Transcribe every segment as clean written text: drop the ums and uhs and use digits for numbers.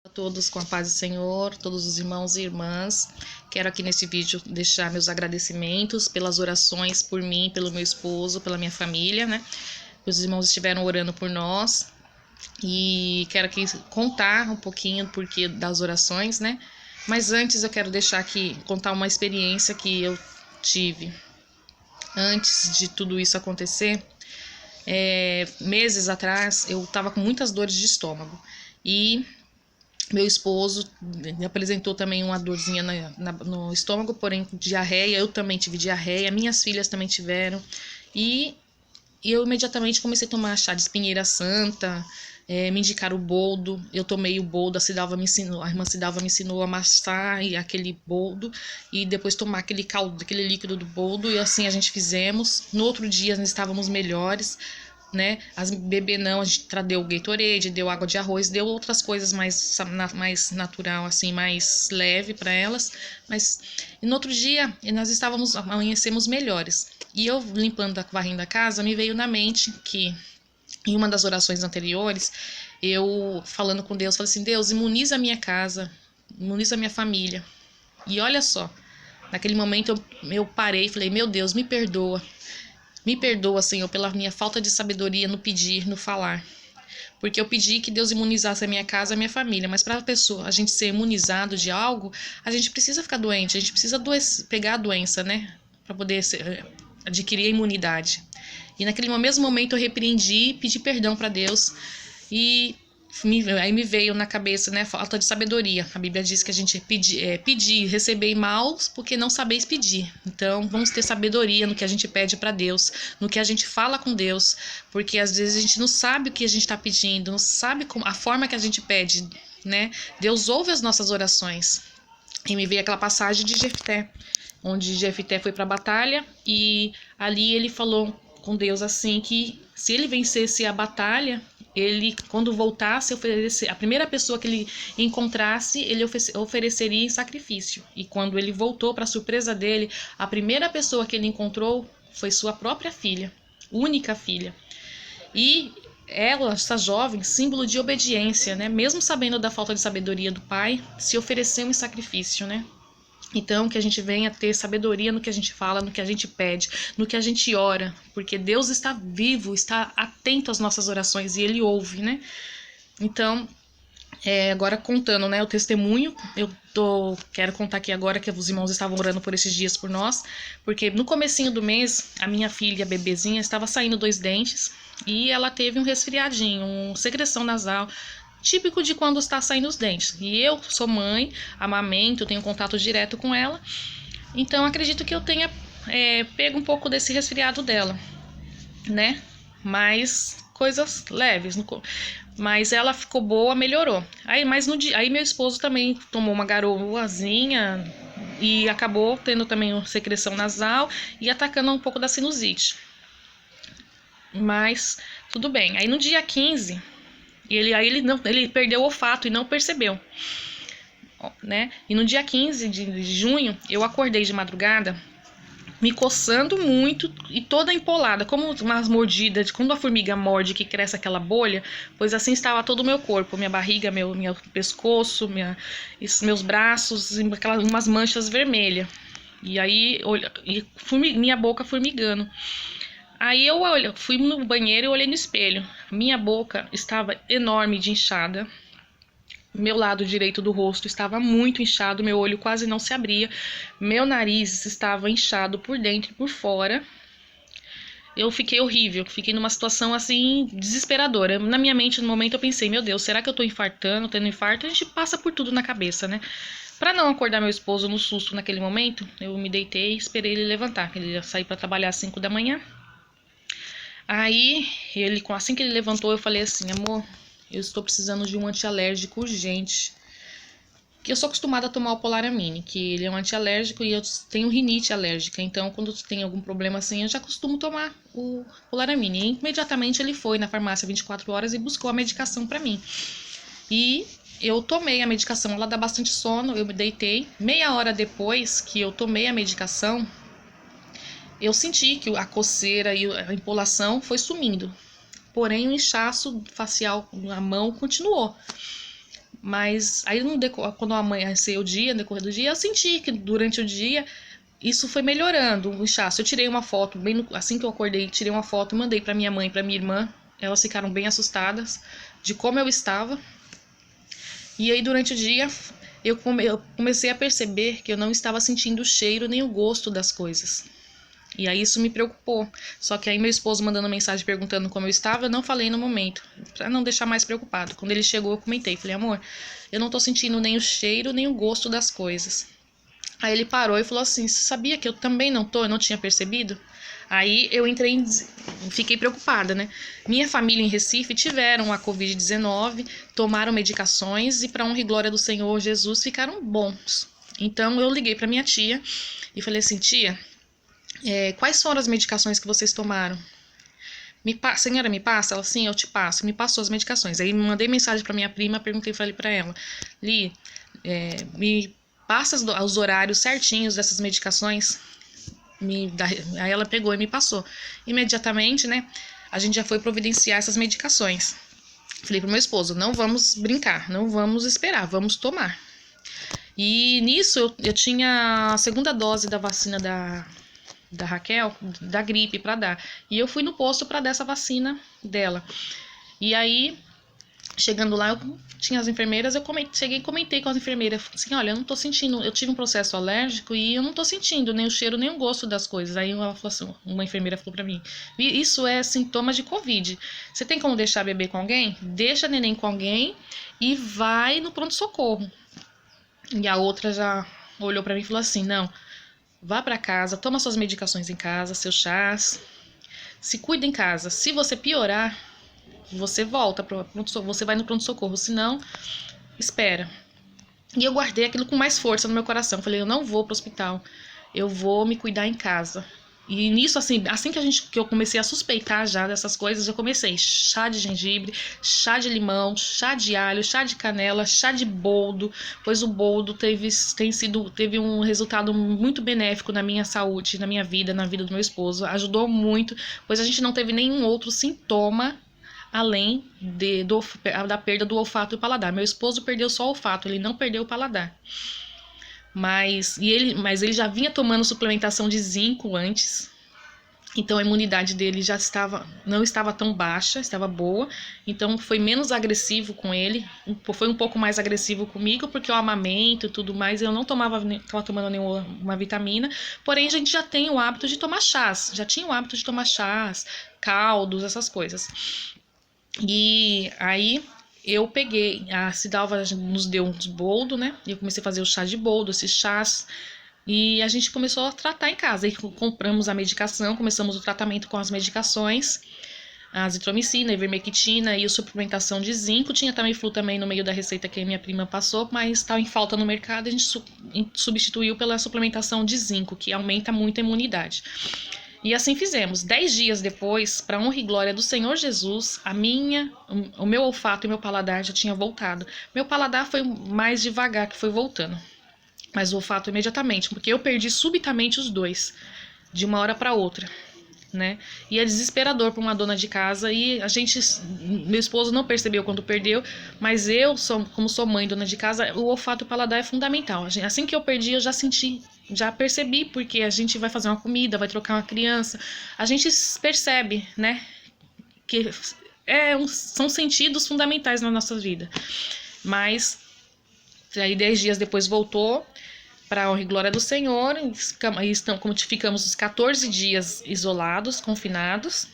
A todos com a paz do Senhor, todos os irmãos e irmãs. Quero aqui nesse vídeo deixar meus agradecimentos pelas orações por mim, pelo meu esposo, pela minha família, né? Os irmãos estiveram orando por nós e quero aqui contar um pouquinho do porquê das orações, né? Mas antes eu quero deixar aqui, contar uma experiência que eu tive antes de tudo isso acontecer. Meses atrás eu estava com muitas dores de estômago e meu esposo me apresentou também uma dorzinha no estômago, porém diarreia. Eu também tive diarreia, minhas filhas também tiveram. E eu imediatamente comecei a tomar chá de espinheira santa, me indicaram o boldo. Eu tomei o boldo, a irmã Cidalva me ensinou a amassar aquele boldo e depois tomar aquele caldo, aquele líquido do boldo. E assim a gente fizemos. No outro dia nós estávamos melhores, né? As bebê não, a gente deu Gatorade, deu água de arroz, deu outras coisas mais natural, assim, mais leve para elas. Mas e no outro dia nós amanhecemos melhores. E eu limpando, varrendo a casa, me veio na mente que em uma das orações anteriores, eu falando com Deus, falei assim: Deus, imuniza a minha casa, imuniza a minha família. E olha só, naquele momento eu parei e falei: meu Deus, me perdoa. Me perdoa, Senhor, pela minha falta de sabedoria no pedir, no falar. Porque eu pedi que Deus imunizasse a minha casa, a minha família. Mas para a gente ser imunizado de algo, a gente precisa ficar doente. A gente precisa pegar a doença, né? Para poder adquirir a imunidade. E naquele mesmo momento eu repreendi, pedi perdão para Deus. E aí me veio na cabeça, né, falta de sabedoria. A Bíblia diz que a gente pedir, receber maus, porque não sabeis pedir. Então, vamos ter sabedoria no que a gente pede para Deus, no que a gente fala com Deus, porque às vezes a gente não sabe o que a gente está pedindo, não sabe a forma que a gente pede, né? Deus ouve as nossas orações. E me veio aquela passagem de Jefté, onde Jefté foi para a batalha e ali ele falou com Deus assim que se ele vencesse a batalha, ele, quando voltasse, a primeira pessoa que ele encontrasse, ele ofereceria em sacrifício. E quando ele voltou, para surpresa dele, a primeira pessoa que ele encontrou foi sua própria filha, única filha. E ela, essa jovem, símbolo de obediência, né? Mesmo sabendo da falta de sabedoria do pai, se ofereceu em sacrifício, né? Então, que a gente venha ter sabedoria no que a gente fala, no que a gente pede, no que a gente ora, porque Deus está vivo, está atento às nossas orações e Ele ouve, né? Então, agora contando, né, o testemunho, quero contar aqui agora que os irmãos estavam orando por esses dias por nós, porque no comecinho do mês, a minha filha, a bebezinha, estava saindo 2 dentes e ela teve um resfriadinho, uma secreção nasal, típico de quando está saindo os dentes. E eu sou mãe, amamento, tenho contato direto com ela, então acredito que eu tenha pego um pouco desse resfriado dela, né? Mas coisas leves. Mas ela ficou boa, melhorou. Mas no dia, aí meu esposo também tomou uma garoazinha e acabou tendo também uma secreção nasal e atacando um pouco da sinusite. Mas tudo bem. Aí no dia 15, ele perdeu o olfato e não percebeu, né? E no dia 15 de junho, eu acordei de madrugada me coçando muito e toda empolada, como umas mordidas, quando a formiga morde que cresce aquela bolha, pois assim estava todo o meu corpo, minha barriga, meu pescoço, meus braços, umas manchas vermelhas. E aí, minha boca formigando. Aí eu fui no banheiro e olhei no espelho. Minha boca estava enorme de inchada. Meu lado direito do rosto estava muito inchado, meu olho quase não se abria, meu nariz estava inchado por dentro e por fora. Eu fiquei horrível, fiquei numa situação assim desesperadora. Na minha mente, no momento, eu pensei: meu Deus, será que eu tô infartando, tendo infarto? A gente passa por tudo na cabeça, né? Pra não acordar meu esposo no susto naquele momento, eu me deitei e esperei ele levantar. Ele ia sair pra trabalhar às 5 da manhã. Aí, assim que ele levantou, eu falei assim: amor, eu estou precisando de um antialérgico urgente. Que eu sou acostumada a tomar o Polaramine, que ele é um antialérgico e eu tenho rinite alérgica. Então, quando tem algum problema assim, eu já costumo tomar o Polaramine. E imediatamente ele foi na farmácia 24 horas e buscou a medicação para mim. E eu tomei a medicação, ela dá bastante sono, eu me deitei. Meia hora depois que eu tomei a medicação, eu senti que a coceira e a empolação foi sumindo. Porém, o inchaço facial na mão continuou. Mas aí quando amanheceu o dia, no decorrer do dia, eu senti que durante o dia isso foi melhorando, o inchaço. Eu tirei uma foto, assim que eu acordei, tirei uma foto, mandei para minha mãe e para minha irmã. Elas ficaram bem assustadas de como eu estava. E aí durante o dia eu comecei a perceber que eu não estava sentindo o cheiro nem o gosto das coisas. E aí isso me preocupou. Só que aí meu esposo mandando mensagem perguntando como eu estava, eu não falei no momento, pra não deixar mais preocupado. Quando ele chegou, eu comentei, falei, amor, eu não tô sentindo nem o cheiro, nem o gosto das coisas. Aí ele parou e falou assim, você sabia que eu também não tô, eu não tinha percebido? Aí eu fiquei preocupada, né? Minha família em Recife tiveram a Covid-19, tomaram medicações e para honra e glória do Senhor Jesus ficaram bons. Então eu liguei para minha tia e falei assim, tia, quais foram as medicações que vocês tomaram? Senhora, me passa? Ela, sim, eu te passo. Me passou as medicações. Aí me mandei mensagem para minha prima, perguntei, falei para ela, Li, me passa os horários certinhos dessas medicações. Aí ela pegou e me passou. Imediatamente, né, a gente já foi providenciar essas medicações. Falei pro meu esposo, não vamos brincar, não vamos esperar, vamos tomar. E nisso eu tinha a segunda dose da vacina da Raquel, da gripe para dar. E eu fui no posto para dar essa vacina dela. E aí, chegando lá, eu tinha as enfermeiras, cheguei e comentei com as enfermeiras, assim, olha, eu não tô sentindo, eu tive um processo alérgico e eu não tô sentindo nem o cheiro, nem o gosto das coisas. Aí ela falou assim, uma enfermeira falou pra mim, isso é sintoma de Covid. Você tem como deixar bebê com alguém? Deixa neném com alguém e vai no pronto-socorro. E a outra já olhou pra mim e falou assim, não, vá para casa, toma suas medicações em casa, seus chás, se cuida em casa. Se você piorar, você volta para você vai no pronto-socorro, senão, espera. E eu guardei aquilo com mais força no meu coração. Falei, eu não vou pro hospital, eu vou me cuidar em casa. E nisso, assim que eu comecei a suspeitar já dessas coisas, eu comecei chá de gengibre, chá de limão, chá de alho, chá de canela, chá de boldo, pois o boldo teve um resultado muito benéfico na minha saúde, na minha vida, na vida do meu esposo. Ajudou muito, pois a gente não teve nenhum outro sintoma além da perda do olfato e paladar. Meu esposo perdeu só o olfato, ele não perdeu o paladar. Mas ele já vinha tomando suplementação de zinco antes, então a imunidade dele não estava tão baixa, estava boa, então foi menos agressivo com ele, foi um pouco mais agressivo comigo, porque eu amamento e tudo mais, eu não estava tomando nenhuma vitamina, porém a gente já tem o hábito de tomar chás, já tinha o hábito de tomar chás, caldos, essas coisas. E aí eu peguei, a Cidalva nos deu uns boldo, né? E eu comecei a fazer o chá de boldo, esses chás. E a gente começou a tratar em casa. Aí compramos a medicação, começamos o tratamento com as medicações. A azitromicina, a ivermectina e a suplementação de zinco. Tinha também flu também no meio da receita que a minha prima passou, mas estava em falta no mercado. A gente substituiu pela suplementação de zinco, que aumenta muito a imunidade. E assim fizemos. 10 dias depois, para honra e glória do Senhor Jesus, o meu olfato e meu paladar já tinha voltado. Meu paladar foi mais devagar, que foi voltando. Mas o olfato imediatamente, porque eu perdi subitamente os dois, de uma hora para outra, né? E é desesperador para uma dona de casa e meu esposo não percebeu quando perdeu, mas como sou mãe, dona de casa, o olfato e o paladar é fundamental. Assim que eu perdi, eu já senti, já percebi, porque a gente vai fazer uma comida, vai trocar uma criança, a gente percebe, né? Que são sentidos fundamentais na nossa vida. Mas aí 10 dias depois voltou, para a honra e glória do Senhor, ficamos os 14 dias isolados, confinados,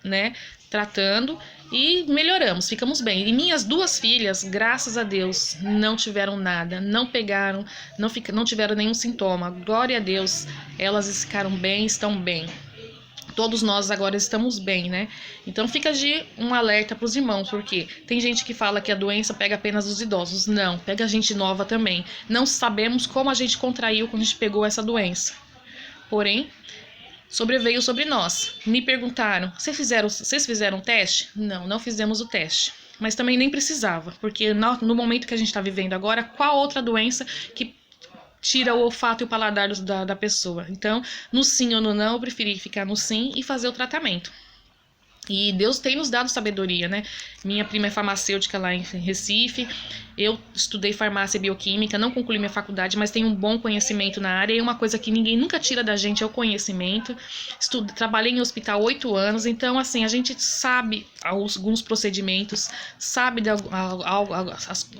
né, tratando e melhoramos, ficamos bem. E minhas duas filhas, graças a Deus, não tiveram nada, não pegaram, não tiveram nenhum sintoma. Glória a Deus, elas ficaram bem, estão bem. Todos nós agora estamos bem, né? Então fica de um alerta para os irmãos, porque tem gente que fala que a doença pega apenas os idosos. Não, pega a gente nova também. Não sabemos como a gente contraiu quando a gente pegou essa doença. Porém, sobreveio sobre nós. Me perguntaram, vocês fizeram o teste? Não, não fizemos o teste. Mas também nem precisava, porque no momento que a gente está vivendo agora, qual outra doença que tira o olfato e o paladar da pessoa? Então, no sim ou no não, eu preferi ficar no sim e fazer o tratamento. E Deus tem nos dado sabedoria, né? Minha prima é farmacêutica lá em Recife. Eu estudei farmácia e bioquímica, não concluí minha faculdade, mas tenho um bom conhecimento na área. E uma coisa que ninguém nunca tira da gente é o conhecimento. Trabalhei em hospital 8 anos, então, assim, a gente sabe alguns procedimentos, sabe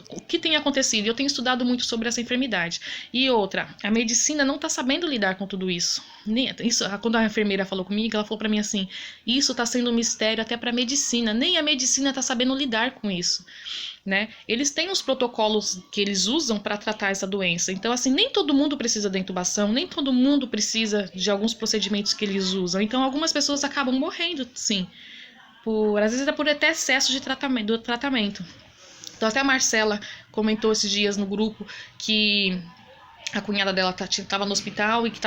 o que tem acontecido. Eu tenho estudado muito sobre essa enfermidade. E outra, a medicina não está sabendo lidar com tudo isso. Quando a enfermeira falou comigo, ela falou para mim assim: isso está sendo um mistério até para a medicina. Nem a medicina está sabendo lidar com isso, né? Eles têm os protocolos que eles usam para tratar essa doença. Então, assim, nem todo mundo precisa da intubação, nem todo mundo precisa de alguns procedimentos que eles usam. Então, algumas pessoas acabam morrendo, sim, às vezes é por até excesso de tratamento. Então, até a Marcela comentou esses dias no grupo que a cunhada dela estava no hospital e que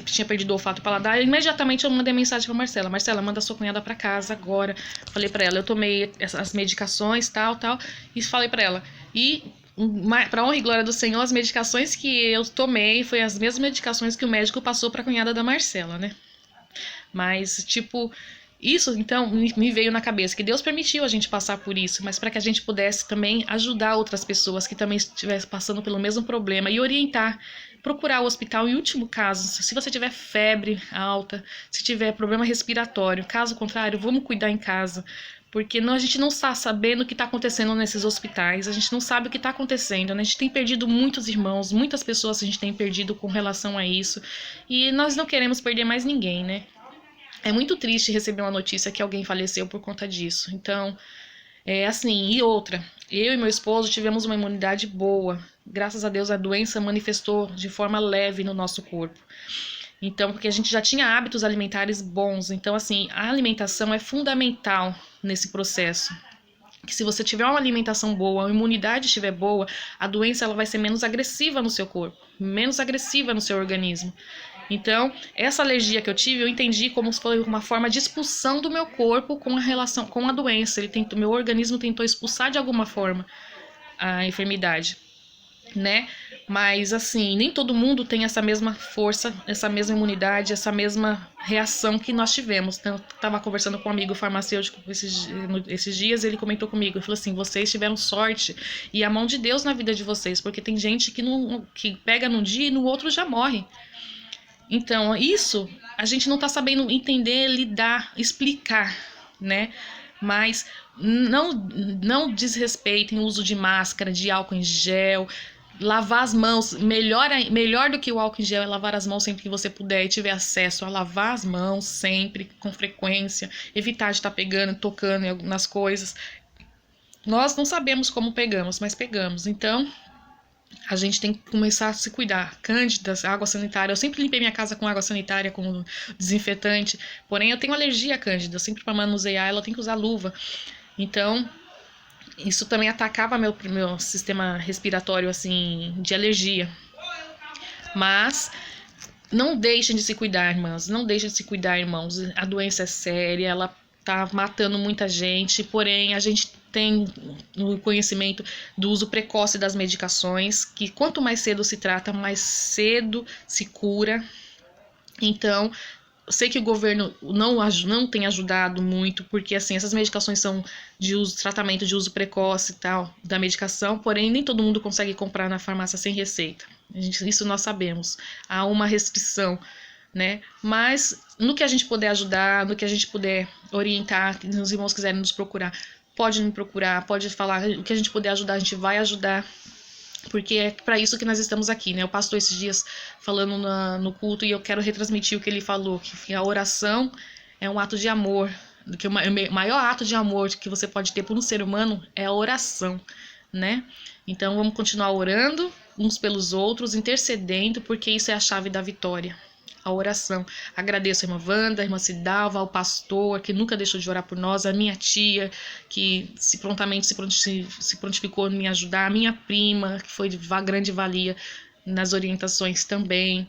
tinha perdido o olfato e paladar. Imediatamente eu mandei mensagem para Marcela: Marcela, manda sua cunhada para casa agora. Falei para ela, eu tomei as medicações, tal, e falei para ela. E, para honra e glória do Senhor, as medicações que eu tomei foi as mesmas medicações que o médico passou para a cunhada da Marcela, né? Mas, tipo, isso então me veio na cabeça que Deus permitiu a gente passar por isso, mas para que a gente pudesse também ajudar outras pessoas que também estivessem passando pelo mesmo problema e orientar, procurar o hospital em último caso, se você tiver febre alta, se tiver problema respiratório. Caso contrário, vamos cuidar em casa, porque a gente não está sabendo o que está acontecendo nesses hospitais, a gente não sabe o que está acontecendo, né? A gente tem perdido muitos irmãos, muitas pessoas a gente tem perdido com relação a isso, e nós não queremos perder mais ninguém, né? É muito triste receber uma notícia que alguém faleceu por conta disso. Então, assim, e outra, eu e meu esposo tivemos uma imunidade boa. Graças a Deus a doença manifestou de forma leve no nosso corpo. Então, porque a gente já tinha hábitos alimentares bons. Então, assim, a alimentação é fundamental nesse processo. Que se você tiver uma alimentação boa, a imunidade estiver boa, a doença ela vai ser menos agressiva no seu corpo, menos agressiva no seu organismo. Então, essa alergia que eu tive, eu entendi como se fosse uma forma de expulsão do meu corpo com a relação com a doença. Meu organismo tentou expulsar de alguma forma a enfermidade, né? Mas, assim, nem todo mundo tem essa mesma força, essa mesma imunidade, essa mesma reação que nós tivemos. Então, eu estava conversando com um amigo farmacêutico esses dias, ele comentou comigo, ele falou assim: vocês tiveram sorte e a mão de Deus na vida de vocês, porque tem gente que pega num dia e no outro já morre. Então, isso a gente não está sabendo entender, lidar, explicar, né? Mas não desrespeitem o uso de máscara, de álcool em gel, lavar as mãos. Melhor do que o álcool em gel é lavar as mãos sempre que você puder e tiver acesso a lavar as mãos sempre, com frequência, evitar de estar pegando, tocando nas coisas. Nós não sabemos como pegamos, mas pegamos. Então, a gente tem que começar a se cuidar. Cândidas, água sanitária. Eu sempre limpei minha casa com água sanitária, com desinfetante. Porém, eu tenho alergia à cândida. Sempre para manusear, ela tem que usar luva. Então, isso também atacava meu sistema respiratório, assim, de alergia. Mas não deixem de se cuidar, irmãs. Não deixem de se cuidar, irmãos. A doença é séria, ela tá matando muita gente. Porém, a gente tem o conhecimento do uso precoce das medicações, que quanto mais cedo se trata, mais cedo se cura. Então, eu sei que o governo não tem ajudado muito, porque assim, essas medicações são de uso, tratamento de uso precoce e tal, da medicação, porém nem todo mundo consegue comprar na farmácia sem receita. Isso nós sabemos. Há uma restrição, né? Mas no que a gente puder ajudar, no que a gente puder orientar, se os irmãos quiserem nos procurar, pode me procurar, pode falar, o que a gente puder ajudar, a gente vai ajudar, porque é para isso que nós estamos aqui, né? O pastor esses dias falando no culto, e eu quero retransmitir o que ele falou, que a oração é um ato de amor, que o maior ato de amor que você pode ter por um ser humano é a oração, né? Então vamos continuar orando uns pelos outros, intercedendo, porque isso é a chave da vitória. A oração. Agradeço a irmã Wanda, a irmã Cidalva, ao pastor que nunca deixou de orar por nós, a minha tia que prontamente se prontificou em me ajudar, a minha prima que foi de grande valia nas orientações também,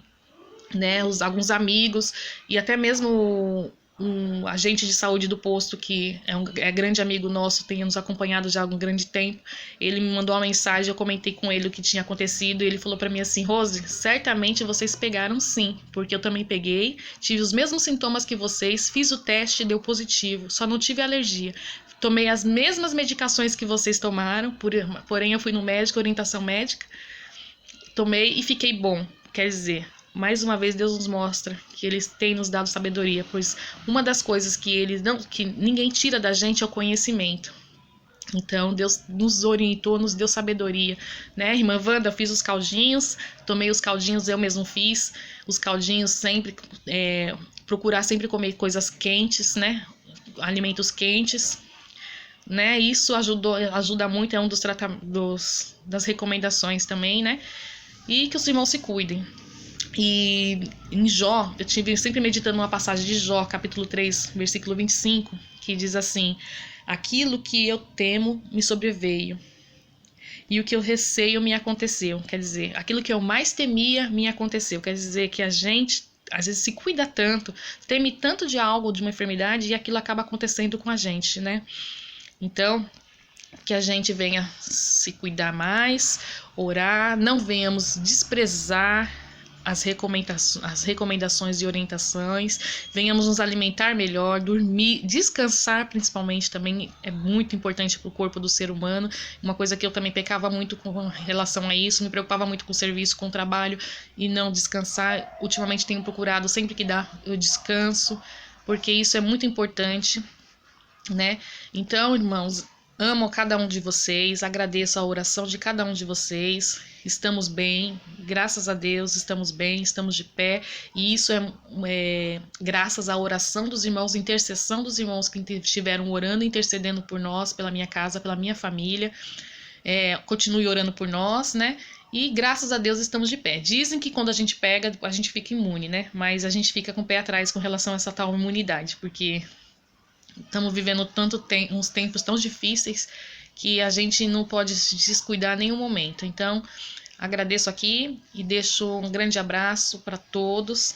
né? Alguns amigos e até mesmo um agente de saúde do posto, que é grande amigo nosso, tem nos acompanhado já há um grande tempo. Ele me mandou uma mensagem, eu comentei com ele o que tinha acontecido, e ele falou pra mim assim: Rose, certamente vocês pegaram sim, porque eu também peguei, tive os mesmos sintomas que vocês, fiz o teste, deu positivo, só não tive alergia. Tomei as mesmas medicações que vocês tomaram, porém eu fui no médico, orientação médica, tomei e fiquei bom. Quer dizer, mais uma vez Deus nos mostra que Ele tem nos dado sabedoria, pois uma das coisas que ninguém tira da gente é o conhecimento. Então Deus nos orientou, nos deu sabedoria, né? Irmã Wanda, eu fiz os caldinhos, tomei os caldinhos, eu mesmo fiz os caldinhos sempre, procurar sempre comer coisas quentes, né? Alimentos quentes, né? Isso ajuda muito, é um das recomendações também, né? E que os irmãos se cuidem. E em Jó, eu tive sempre meditando uma passagem de Jó, capítulo 3, versículo 25, que diz assim: aquilo que eu temo me sobreveio, e o que eu receio me aconteceu. Quer dizer, aquilo que eu mais temia me aconteceu. Quer dizer que a gente às vezes se cuida tanto, teme tanto de algo, de uma enfermidade, e aquilo acaba acontecendo com a gente, né? Então, que a gente venha se cuidar mais, orar, não venhamos desprezar as recomendações e orientações, venhamos nos alimentar melhor, dormir, descansar principalmente também é muito importante para o corpo do ser humano. Uma coisa que eu também pecava muito com relação a isso, me preocupava muito com o serviço, com o trabalho e não descansar. Ultimamente tenho procurado, sempre que dá, eu descanso, porque isso é muito importante, né? Então, irmãos, amo cada um de vocês, agradeço a oração de cada um de vocês. Estamos bem, graças a Deus, estamos bem, estamos de pé. E isso é graças à oração dos irmãos, intercessão dos irmãos que estiveram orando, intercedendo por nós, pela minha casa, pela minha família. Continue orando por nós, né? E graças a Deus estamos de pé. Dizem que quando a gente pega, a gente fica imune, né? Mas a gente fica com o pé atrás com relação a essa tal imunidade, porque estamos vivendo uns tempos tão difíceis que a gente não pode se descuidar em nenhum momento. Então, agradeço aqui e deixo um grande abraço para todos.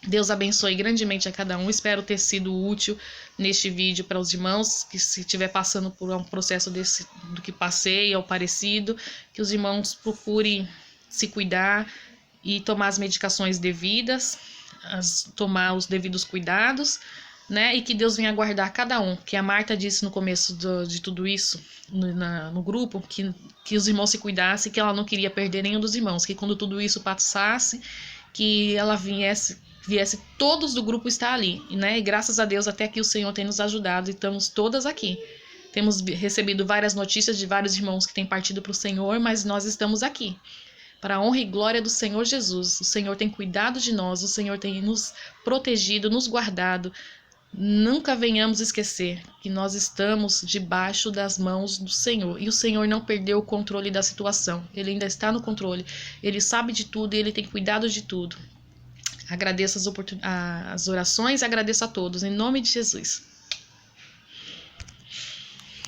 Deus abençoe grandemente a cada um. Espero ter sido útil neste vídeo para os irmãos, que se estiver passando por um processo do que passei ou parecido, que os irmãos procurem se cuidar e tomar as medicações devidas, tomar os devidos cuidados, né? E que Deus venha guardar cada um. Que a Marta disse no começo de tudo isso, no grupo, que os irmãos se cuidassem, que ela não queria perder nenhum dos irmãos, que quando tudo isso passasse, que ela viesse todos do grupo estar ali, né? E graças a Deus até aqui o Senhor tem nos ajudado e estamos todas aqui. Temos recebido várias notícias de vários irmãos que têm partido para o Senhor, mas nós estamos aqui. Para a honra e glória do Senhor Jesus. O Senhor tem cuidado de nós, o Senhor tem nos protegido, nos guardado. Nunca venhamos esquecer que nós estamos debaixo das mãos do Senhor. E o Senhor não perdeu o controle da situação. Ele ainda está no controle. Ele sabe de tudo e Ele tem cuidado de tudo. Agradeço as orações, agradeço a todos. Em nome de Jesus.